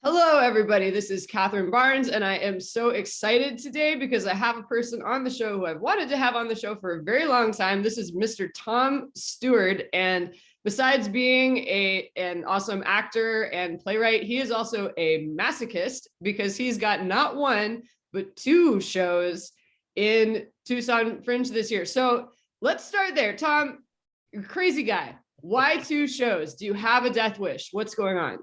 Hello, everybody. This is Catherine Barnes, and I am so excited today because I have a person on the show who I've wanted to have on the show for a very long time. This is Mr. Tom Steward, and besides being an awesome actor and playwright, he is also a masochist because he's got not one but two shows in Tucson Fringe this year. So let's start there. Tom, you're a crazy guy. Why two shows? Do you have a death wish? What's going on?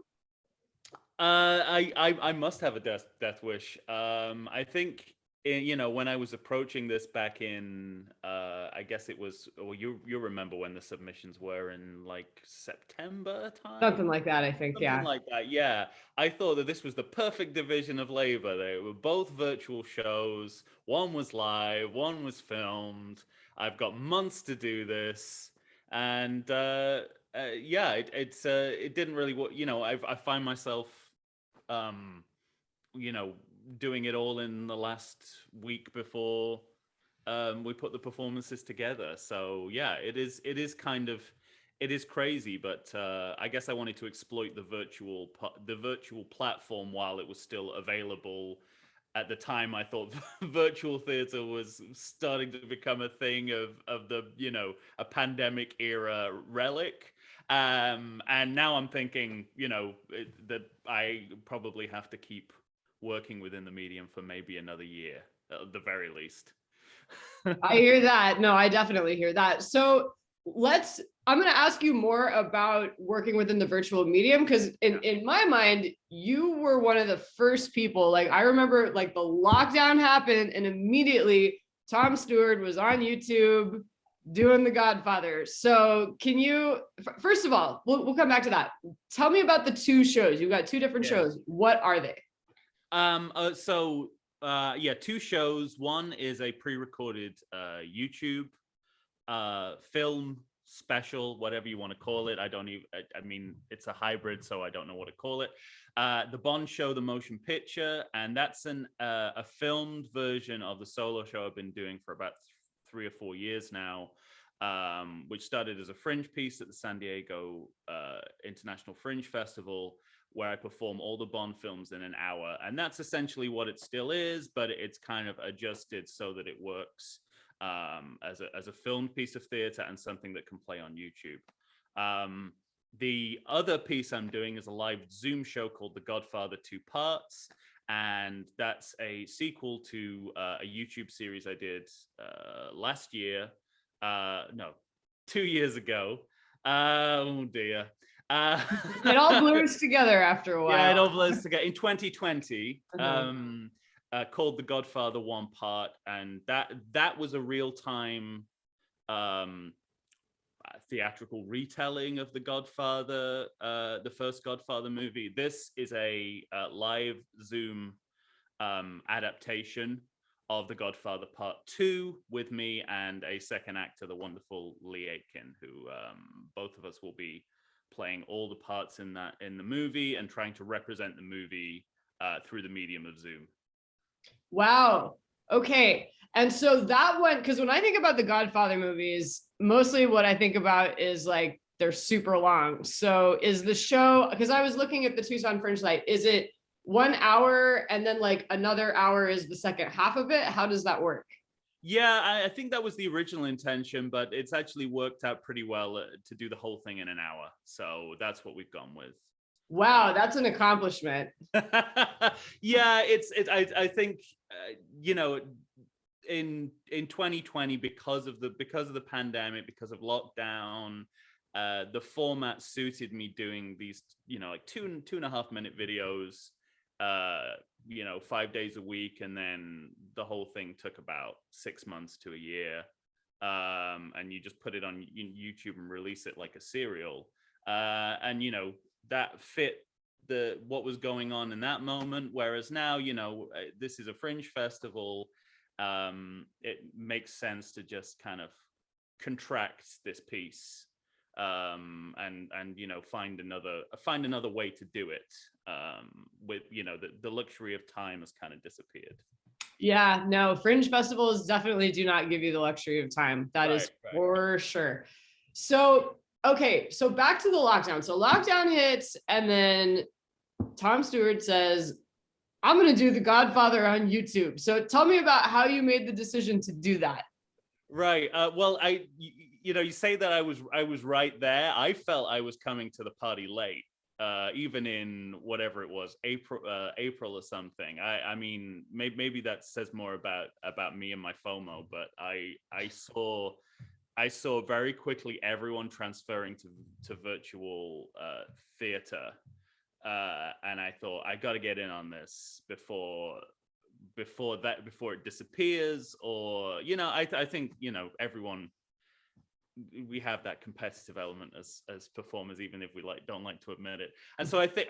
I must have a death wish. I think when I was approaching this back in I guess it was, or you remember when the submissions were in like September Something time, like that, I think. something Yeah. like that. Yeah, I thought that this was the perfect division of labor. They were both virtual shows. One was live, one was filmed. I've got months to do this, and yeah, it didn't really. I find myself um you know doing it all in the last week before we put the performances together. So yeah, it is kind of, it is crazy, but I guess I wanted to exploit the virtual platform while it was still available. At the time, I thought virtual theater was starting to become a thing of the a pandemic era relic. And now I'm thinking, that I probably have to keep working within the medium for maybe another year at the very least. I hear that. No, I definitely hear that. So I'm going to ask you more about working within the virtual medium because in my mind, you were one of the first people. Like, I remember like the lockdown happened and immediately Tom Steward was on YouTube doing The Godfather. So can you, first of all, we'll come back to that. Tell me about the two shows. You've got two different Yeah. shows. What are they? Yeah, two shows. One is a pre-recorded YouTube film special, whatever you want to call it. I mean, it's a hybrid, so I don't know what to call it. The Bond Show, the motion picture, and that's a filmed version of the solo show I've been doing for about 3 or 4 years now, which started as a fringe piece at the San Diego International Fringe Festival, where I perform all the Bond films in an hour. And that's essentially what it still is, but it's kind of adjusted so that it works as a filmed piece of theater and something that can play on YouTube. The other piece I'm doing is a live Zoom show called The Godfather 2 Parts. And that's a sequel to a YouTube series I did last year. No, 2 years ago. Oh dear. It all blurs together after a while. Yeah, it all blurs together. In 2020, called The Godfather 1 Part, and that was a real-time theatrical retelling of The Godfather, the first Godfather movie. This is a live Zoom adaptation of The Godfather Part 2 with me and a second actor, the wonderful Lee Aitken, who both of us will be playing all the parts in the movie and trying to represent the movie through the medium of Zoom. Wow. Okay. And so that one, because when I think about the Godfather movies, mostly what I think about is like they're super long. So is the show, because I was looking at the Tucson Fringe Light, is it 1 hour and then like another hour is the second half of it? How does that work? Yeah, I think that was the original intention, but it's actually worked out pretty well to do the whole thing in an hour. So that's what we've gone with. Wow, that's an accomplishment. Yeah, I think in 2020, because of the pandemic, because of lockdown, the format suited me doing these like 2.5 minute videos 5 days a week, and then the whole thing took about 6 months to a year, and you just put it on YouTube and release it like a serial, and that fit what was going on in that moment. Whereas now, this is a fringe festival. It makes sense to just kind of contract this piece, and find another way to do it, with the luxury of time has kind of disappeared. Yeah, no, fringe festivals definitely do not give you the luxury of time. That is for sure. So, okay, so back to the lockdown. So lockdown hits, and then Tom Steward says, I'm going to do The Godfather on YouTube. So tell me about how you made the decision to do that. Right. Well, you say that I was right there. I felt I was coming to the party late, even in whatever it was, April or something. I mean, maybe that says more about me and my FOMO, but I saw very quickly everyone transferring to virtual theater, and I thought I got to get in on this before it disappears. Or I think everyone, we have that competitive element as performers, even if we don't like to admit it. And so I think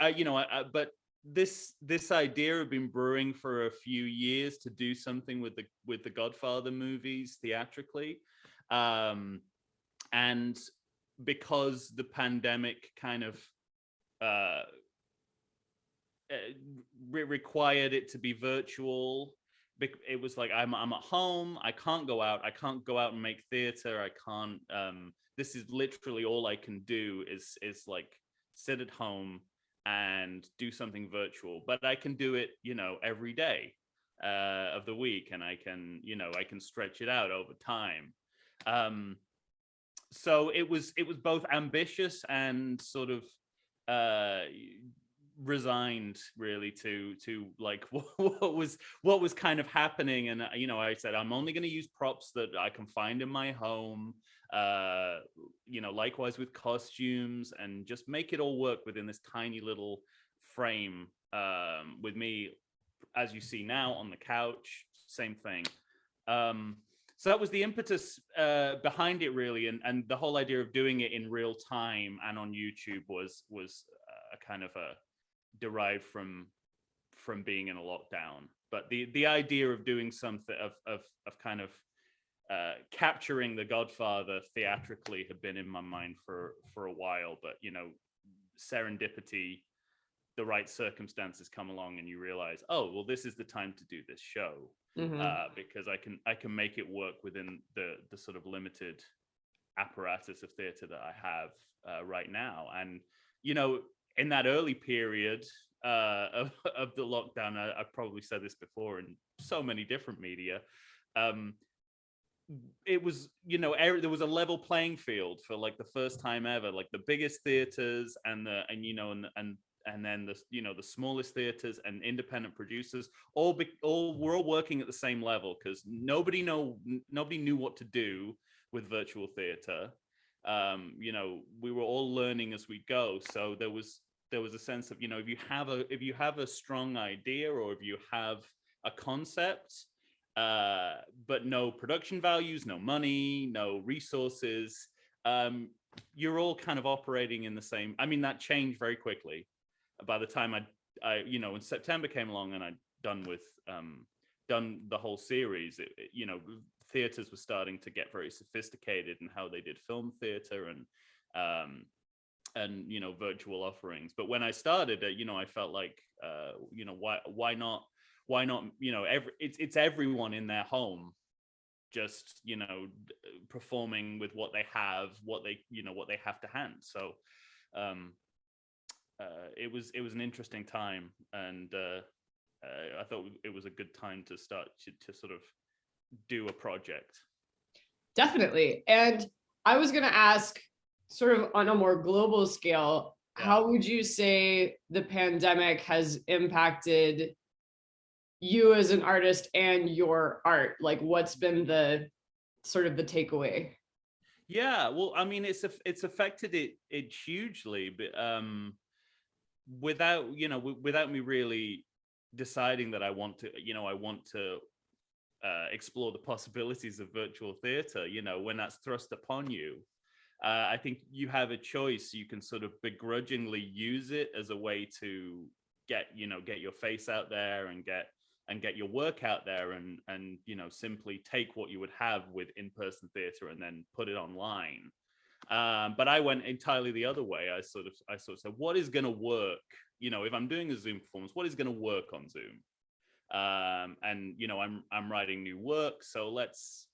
but this idea had been brewing for a few years to do something with the Godfather movies theatrically, and because the pandemic kind of required it to be virtual. It was like I'm at home. I can't go out. I can't go out and make theater. I can't. This is literally all I can do is like sit at home and do something virtual. But I can do it, every day of the week, and I can stretch it out over time. So it was both ambitious and sort of resigned really to like what was kind of happening. And I said I'm only going to use props that I can find in my home, likewise with costumes, and just make it all work within this tiny little frame, with me as you see now on the couch, same thing. So that was the impetus behind it, really, and the whole idea of doing it in real time and on YouTube was a kind of a derived from being in a lockdown. But the idea of doing something of kind of capturing the Godfather theatrically had been in my mind for a while. But serendipity, the right circumstances come along, and you realize, oh well, this is the time to do this show. Because I can make it work within the sort of limited apparatus of theater that I have right now. And in that early period of the lockdown, I've probably said this before in so many different media, it was, there was a level playing field for like the first time ever, like the biggest theaters and then the smallest theaters and independent producers we're all working at the same level, because nobody knew what to do with virtual theater. We were all learning as we go. So there was a sense of, if you have a strong idea, or if you have a concept, but no production values, no money, no resources, you're all kind of operating in the same. I mean, that changed very quickly. By the time I when September came along and I'd done the whole series, theaters were starting to get very sophisticated in how they did film theater and virtual offerings. But when I started, I felt like why not it's everyone in their home, just performing with what they have, what they have to hand. So it was an interesting time, and I thought it was a good time to start to sort of do a project. Definitely. And I was going to ask, sort of on a more global scale, how would you say the pandemic has impacted you as an artist and your art? Like, what's been the sort of the takeaway? Yeah, well, I mean, it's affected it hugely, but without me really deciding that I want to explore the possibilities of virtual theater, when that's thrust upon you, I think you have a choice. You can sort of begrudgingly use it as a way to get your face out there and get your work out there, and simply take what you would have with in-person theater and then put it online. But I went entirely the other way. I sort of said, what is going to work? If I'm doing a Zoom performance, what is going to work on Zoom? And I'm writing new work, so let's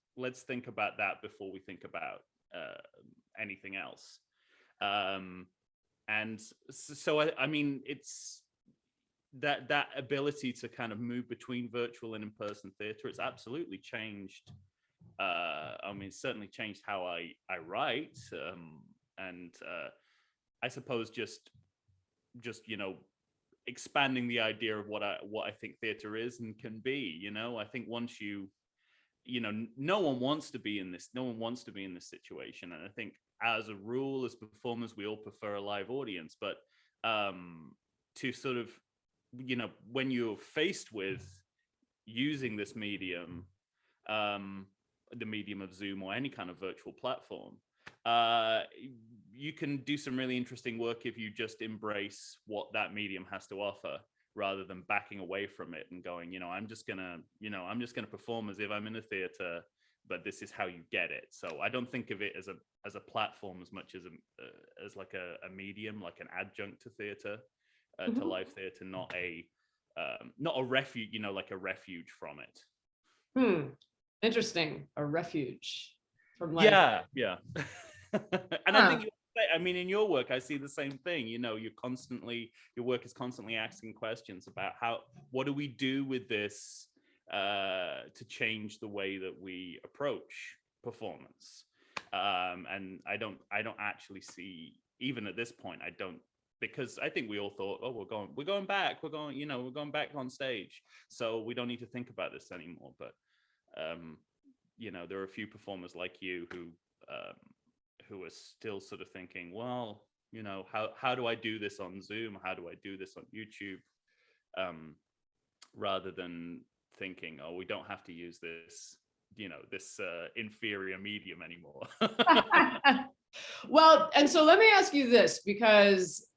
think about that before we think about anything else. And so I mean, it's that ability to kind of move between virtual and in-person theater, it's absolutely changed. I mean, certainly changed how I write, and I suppose just expanding the idea of what I think theater is and can be. I think once no one wants to be in this situation, and I think as a rule, as performers, we all prefer a live audience, but to sort of when you're faced with using this medium, the medium of Zoom or any kind of virtual platform, you can do some really interesting work if you just embrace what that medium has to offer, rather than backing away from it and going, I'm just gonna perform as if I'm in a theater, but this is how you get it. So I don't think of it as a platform as much as like a medium, like an adjunct to theater, to live theater, not a refuge, like a refuge from it. Interesting. A refuge from life. Yeah. And I think in your work, I see the same thing. Your work is constantly asking questions about what do we do with this to change the way that we approach performance. And I don't actually see, even at this point, because I think we all thought, oh, we're going back on stage, so we don't need to think about this anymore. But there are a few performers like you who are still sort of thinking, well, how do I do this on Zoom? How do I do this on YouTube? Rather than thinking, oh, we don't have to use this, this inferior medium anymore. Well, and so let me ask you this, because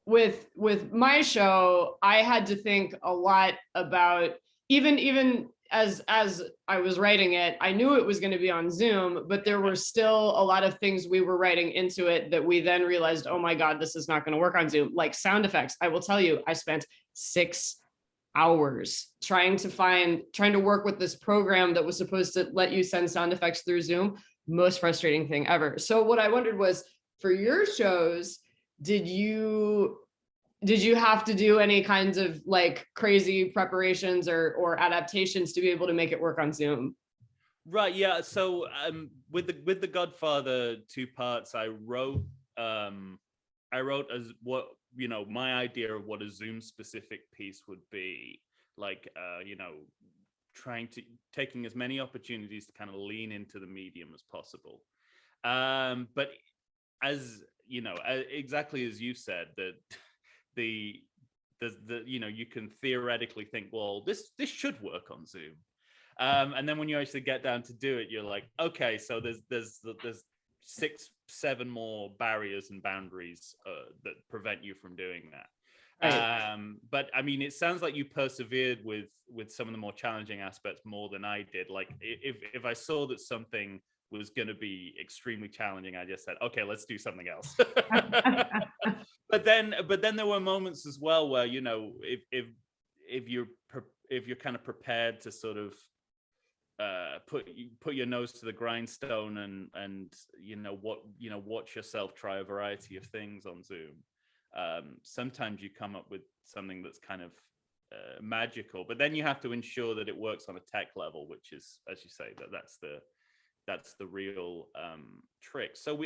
with my show, I had to think a lot about, even as I was writing it, I knew it was going to be on Zoom, but there were still a lot of things we were writing into it that we then realized, oh my God, this is not going to work on Zoom. Like sound effects. I will tell you, I spent 6 hours trying to work with this program that was supposed to let you send sound effects through Zoom. Most frustrating thing ever. So what I wondered was, for your shows, did you have to do any kinds of like crazy preparations or adaptations to be able to make it work on Zoom? Right. Yeah. So with the Godfather 2 parts, I wrote as what my idea of what a Zoom specific piece would be, like taking as many opportunities to kind of lean into the medium as possible. But as exactly as you said, that the you can theoretically think, well, this should work on Zoom, and then when you actually get down to do it, you're like, okay, so there's 6-7 more barriers and boundaries that prevent you from doing that. Right. But I mean, it sounds like you persevered with some of the more challenging aspects more than I did. Like if I saw that something was going to be extremely challenging, I just said, okay, let's do something else. But then there were moments as well where, if you're kind of prepared to sort of put your nose to the grindstone and watch yourself try a variety of things on Zoom, sometimes you come up with something that's kind of magical, but then you have to ensure that it works on a tech level, which is, as you say, that's the real trick. So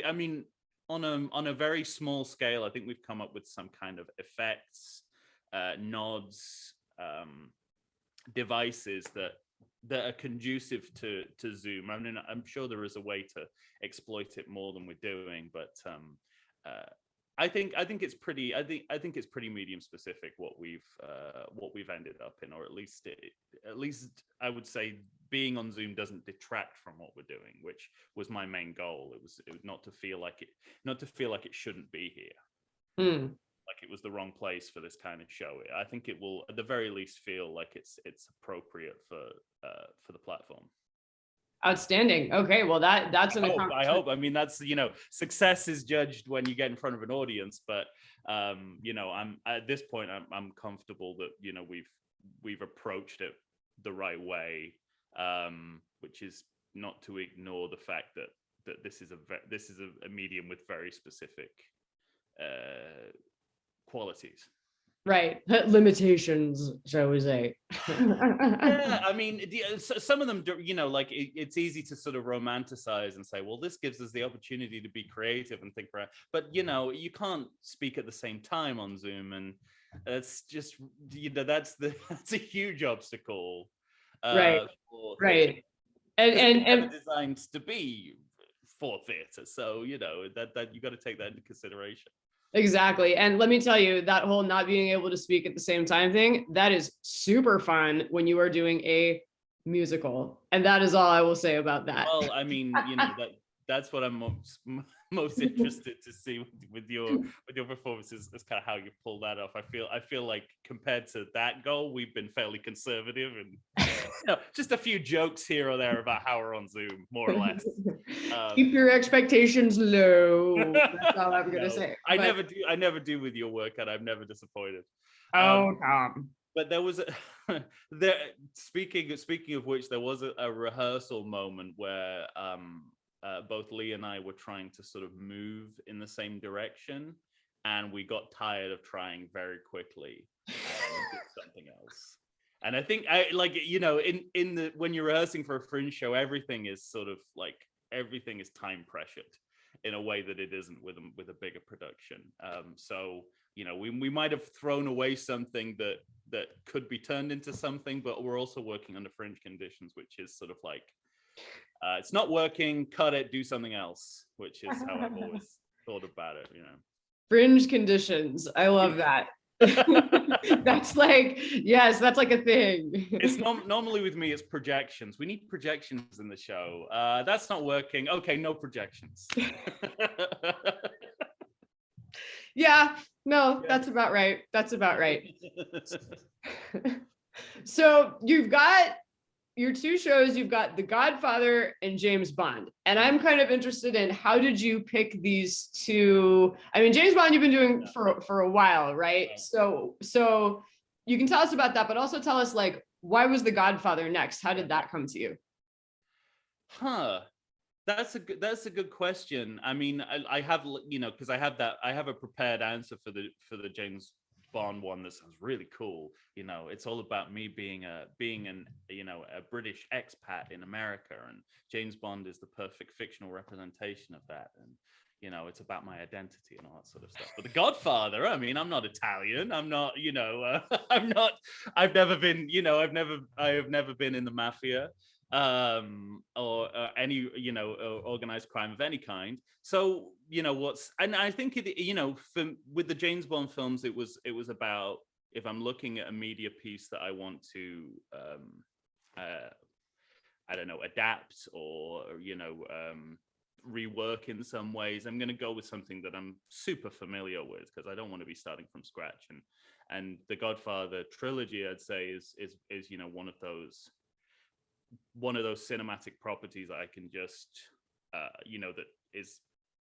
on a very small scale, I think we've come up with some kind of effects, nods, devices that are conducive to Zoom. I mean, I'm sure there is a way to exploit it more than we're doing, but I think it's pretty medium specific what we've ended up in, or at least I would say being on Zoom doesn't detract from what we're doing, which was my main goal. It was not to feel like it shouldn't be here, like it was the wrong place for this kind of show. I think it will at the very least feel like it's appropriate for the platform. Outstanding. Okay, well that's an accomplishment. I hope. I mean, that's success is judged when you get in front of an audience, but I'm at this point I'm comfortable that we've approached it the right way, which is not to ignore the fact that this is a medium with very specific qualities. Right. Limitations, shall we say. Yeah, I mean, some of them, like it's easy to sort of romanticize and say, well, this gives us the opportunity to be creative and think for, but you can't speak at the same time on Zoom, and it's just, that's a huge obstacle Right. for theatre, Right. And because it's never and designed to be for theatre. So that you got to take that into consideration. exactly. And let me tell you, that whole not being able to speak at the same time thing, that is super fun when you are doing a musical. And that is all I will say about that. Well, I mean, that's what I'm most interested to see with your performances, is kind of how you pull that off. I feel like compared to that goal, we've been fairly conservative, and just a few jokes here or there about how we're on Zoom, more or less. Keep your expectations low. That's all I'm gonna No, say. I But never do. I never do with your work, and I'm never disappointed. oh, Tom. But there was there. Speaking of which, there was a rehearsal moment where both Lee and I were trying to sort of move in the same direction, and we got tired of trying very quickly and did something else. And I think in the when you're rehearsing for a fringe show, everything is sort of like everything is time pressured in a way that it isn't with a bigger production. So we might have thrown away something that could be turned into something, but we're also working under fringe conditions, which is sort of like it's not working, cut it, do something else, which is how I've always thought about it. Fringe conditions. I love that. That's like, yes, that's like a thing. It's normally with me, it's projections. We need projections in the show. That's not working. Okay, no projections. Yeah, no, that's about right. That's about right. So you've got your two shows, you've got The Godfather and James Bond. And I'm kind of interested in, how did you pick these two? I mean, James Bond you've been doing for a while, right? So you can tell us about that, but also tell us, like, why was The Godfather next? How did that come to you? That's a good question. I mean, I have, because I have a prepared answer for the James Bond one that sounds really cool. It's all about me being a British expat in America, and James Bond is the perfect fictional representation of that. And it's about my identity and all that sort of stuff. But The Godfather, I mean, I'm not Italian. I'm not, I'm not. I've never been, I have never been in the mafia, or any, organized crime of any kind. So and I think with the James Bond films, it was about, if I'm looking at a media piece that I want to, I don't know, adapt or rework in some ways, I'm going to go with something that I'm super familiar with, because I don't want to be starting from scratch. And the Godfather trilogy, I'd say, is one of those cinematic properties I can just that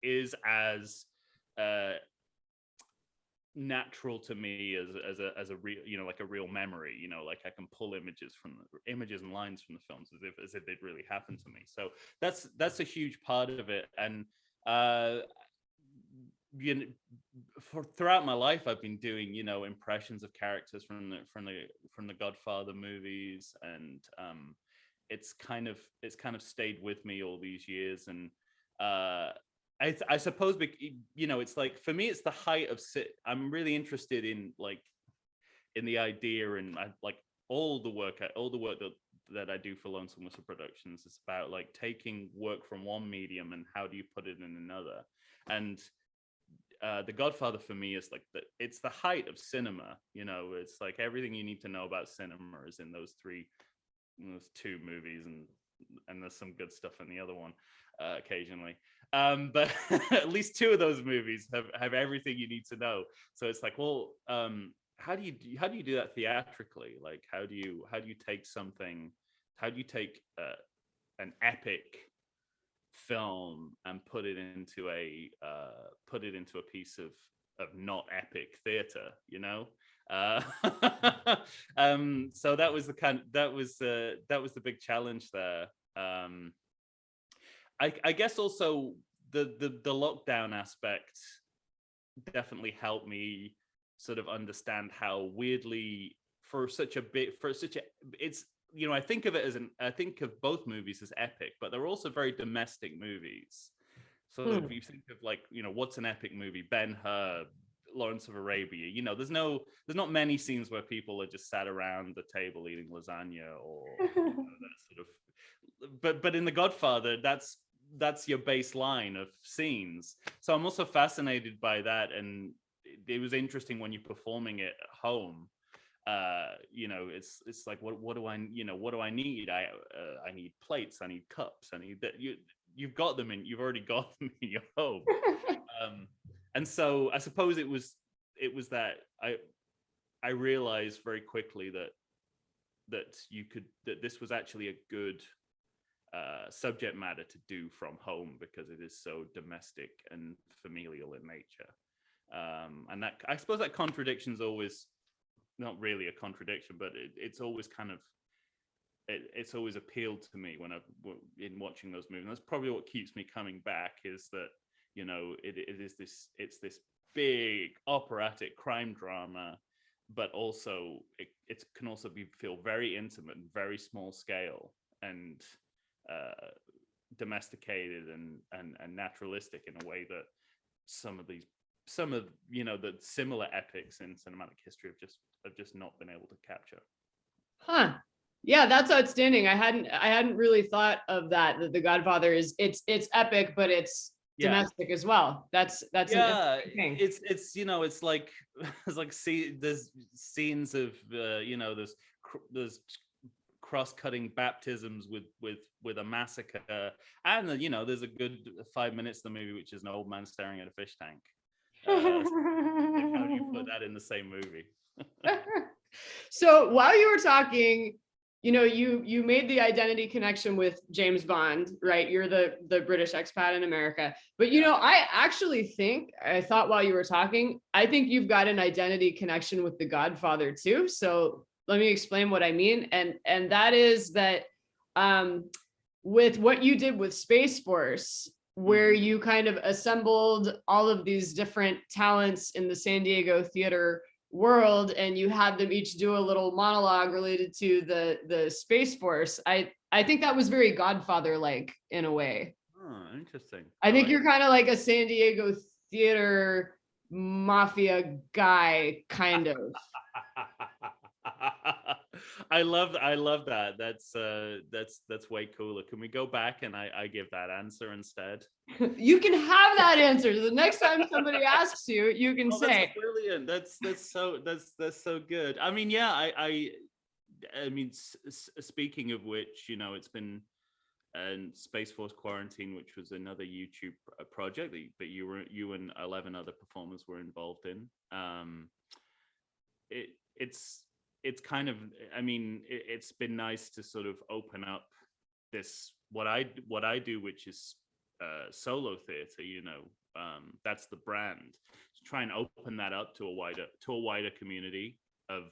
is as natural to me as a real, like a real memory, like I can pull images and lines from the films as if they'd really happened to me. So that's a huge part of it. And throughout my life, I've been doing impressions of characters from the Godfather movies, and it's kind of stayed with me all these years. And I suppose, it's like, for me, it's the height of I'm really interested in the idea, and all the work that I do for Lonesome Whistle Productions is about taking work from one medium and how do you put it in another. And The Godfather for me is it's the height of cinema. It's like everything you need to know about cinema is in those two movies, and there's some good stuff in the other one occasionally, but at least two of those movies have everything you need to know. So it's like, well, how do you do that theatrically? How do you take something, how do you take an epic film and put it into a piece of not epic theater, so that was the big challenge there. I guess also the lockdown aspect definitely helped me sort of understand how weirdly it's, you know, I think of it as I think of both movies as epic, but they're also very domestic movies. So if you think of, like, you know, what's an epic movie? Ben-Hur, Lawrence of Arabia. You know, there's not many scenes where people are just sat around the table eating lasagna, or you know, that sort of. But in The Godfather, that's your baseline of scenes. So I'm also fascinated by that, and it was interesting when you're performing it at home. You know, it's like, what do I need? I need plates, I need cups, I need that. You've already got them in your home. And so I suppose it was that I realized very quickly that this was actually a good subject matter to do from home, because it is so domestic and familial in nature. And that, I suppose, that contradiction's always not really a contradiction, but it's always kind of it's always appealed to me when in watching those movies. And that's probably what keeps me coming back, is that, you know, it's this big operatic crime drama, but also it can also feel very intimate and very small scale, and domesticated and naturalistic in a way that some of you know, the similar epics in cinematic history have just not been able to capture. Yeah, that's outstanding. I hadn't really thought of that The Godfather is it's epic, but it's domestic as well. That's yeah, an thing. It's you know, it's like there's scenes of you know, there's cross-cutting baptisms with a massacre, and you know, there's a good 5 minutes of the movie which is an old man staring at a fish tank. Like, how do you put that in the same movie? So while you were talking, you know, you made the identity connection with James Bond, right? You're the British expat in America. But you know, I thought while you were talking, I think you've got an identity connection with The Godfather too. So let me explain what I mean. And that is that with what you did with Space Force, where you kind of assembled all of these different talents in the San Diego theater world, and you had them each do a little monologue related to the Space Force. I think that was very Godfather-like in a way. Oh, interesting. I think you're kind of like a San Diego theater mafia guy, kind of. I love that. That's way cooler. Can we go back and I give that answer instead? You can have that answer. The next time somebody asks you, you can say. That's brilliant. That's so good. I mean, yeah, I mean, speaking of which, you know, it's been Space Force Quarantine, which was another YouTube project that you and 11 other performers were involved in. It's kind of, I mean, it's been nice to sort of open up this what I do, which is solo theater. You know, that's the brand. To try and open that up to a wider community of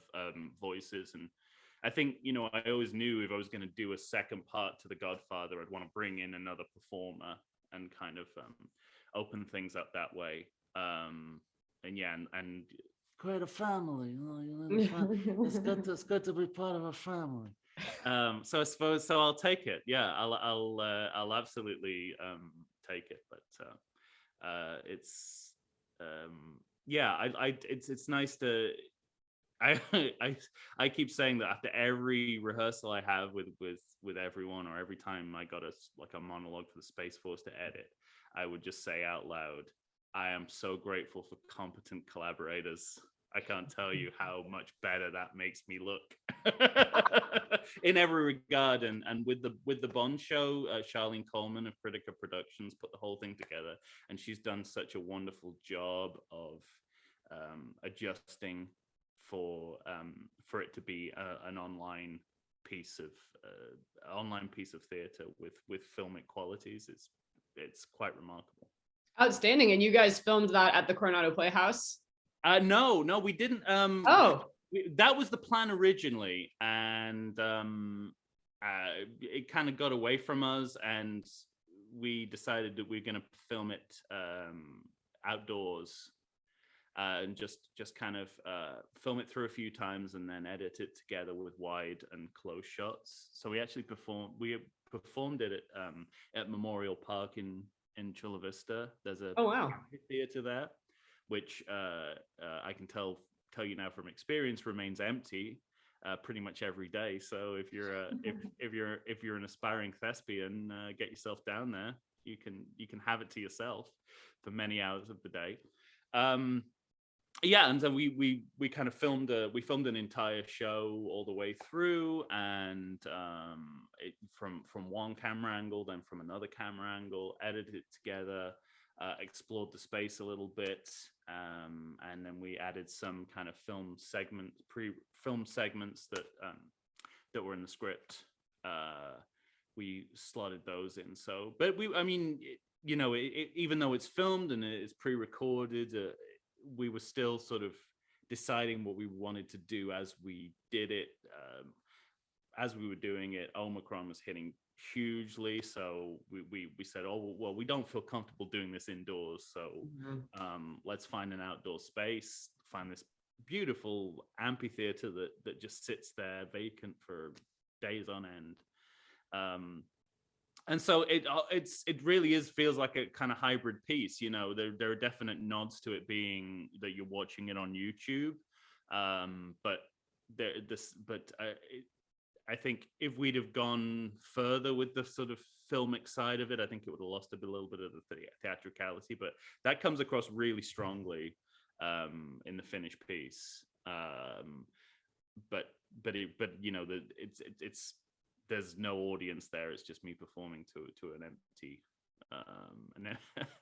voices. And I think, you know, I always knew if I was going to do a second part to The Godfather, I'd want to bring in another performer and kind of open things up that way. And yeah, and create a family. You know, it's good to be part of a family. So I suppose I'll take it. Yeah, I'll absolutely take it. But it's yeah, it's nice to. I keep saying that after every rehearsal I have with everyone, or every time I got a monologue for the Space Force to edit, I would just say out loud, I am so grateful for competent collaborators. I can't tell you how much better that makes me look in every regard. And with the Bond show, Charlene Coleman of Critica Productions put the whole thing together, and she's done such a wonderful job of adjusting for it to be an online piece of theater with filmic qualities. It's quite remarkable. Outstanding. And you guys filmed that at the Coronado Playhouse? No, we didn't. That was the plan originally, and it kind of got away from us, and we decided that we're going to film it outdoors. and just kind of film it through a few times and then edit it together with wide and close shots. So we actually performed it at Memorial Park in Chula Vista. There's a Oh, wow. theater there, which I can tell you now from experience remains empty pretty much every day. So if you're if you're an aspiring thespian, get yourself down there. You can have it to yourself for many hours of the day. Yeah, and then we kind of filmed an entire show all the way through, and from one camera angle, then from another camera angle, edited it together, explored the space a little bit, and then we added some kind of pre-film segments that were in the script. We slotted those in. So, but even though it's filmed and it's pre-recorded, we were still sort of deciding what we wanted to do as we did it. As we were doing it, Omicron was hitting hugely, so we said, oh well, we don't feel comfortable doing this indoors, so let's find an outdoor space, find this beautiful amphitheater that just sits there vacant for days on end. And so it really feels like a kind of hybrid piece. There are definite nods to it being that you're watching it on YouTube, but I think if we'd have gone further with the sort of filmic side of it, I think it would have lost a little bit of the theatricality. But that comes across really strongly in the finished piece. It's there's no audience there. It's just me performing to an empty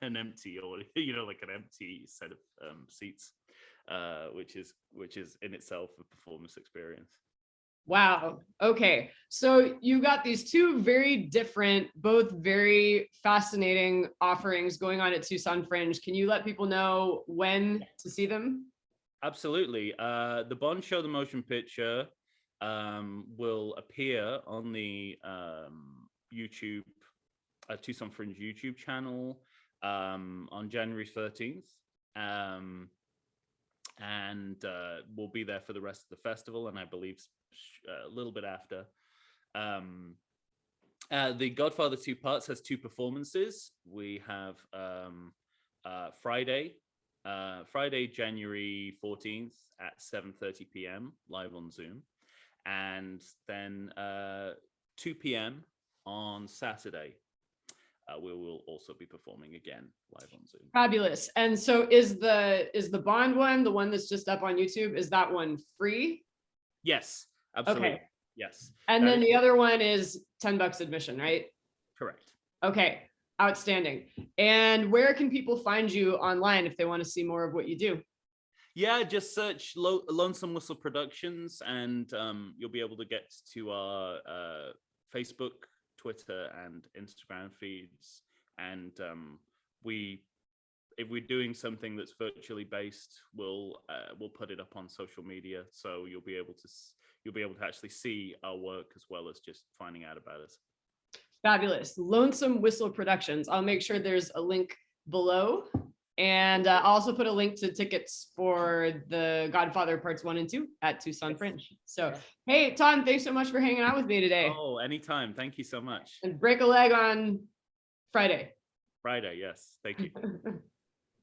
an empty audience, like an empty set of seats, which is in itself a performance experience. Wow. Okay. So you got these two very different, both very fascinating offerings going on at Tucson Fringe. Can you let people know when to see them? Absolutely. The Bond Show, the motion picture, will appear on the YouTube, Tucson Fringe YouTube channel on January 13th. And we'll be there for the rest of the festival, and I believe a little bit after. The Godfather 2 Parts has two performances. We have Friday, January 14th at 7:30 p.m. live on Zoom, and then 2 p.m. on Saturday. We will also be performing again live on Zoom. Fabulous. And so is the Bond one, the one that's just up on YouTube, is that one free? Yes, absolutely. Okay. Yes. And then the other one is $10 admission, right? Correct. Okay. Outstanding. And where can people find you online if they want to see more of what you do? Yeah, just search Lonesome Whistle Productions, and you'll be able to get to our Facebook, Twitter, and Instagram feeds. And if we're doing something that's virtually based, we'll put it up on social media, so you'll be able to actually see our work as well as just finding out about us. Fabulous. Lonesome Whistle Productions. I'll make sure there's a link below, and I'll also put a link to tickets for the Godfather Parts 1 and 2 at Tucson Fringe. So, hey, Tom, thanks so much for hanging out with me today. Oh, anytime. Thank you so much. And break a leg on Friday. Friday, yes. Thank you.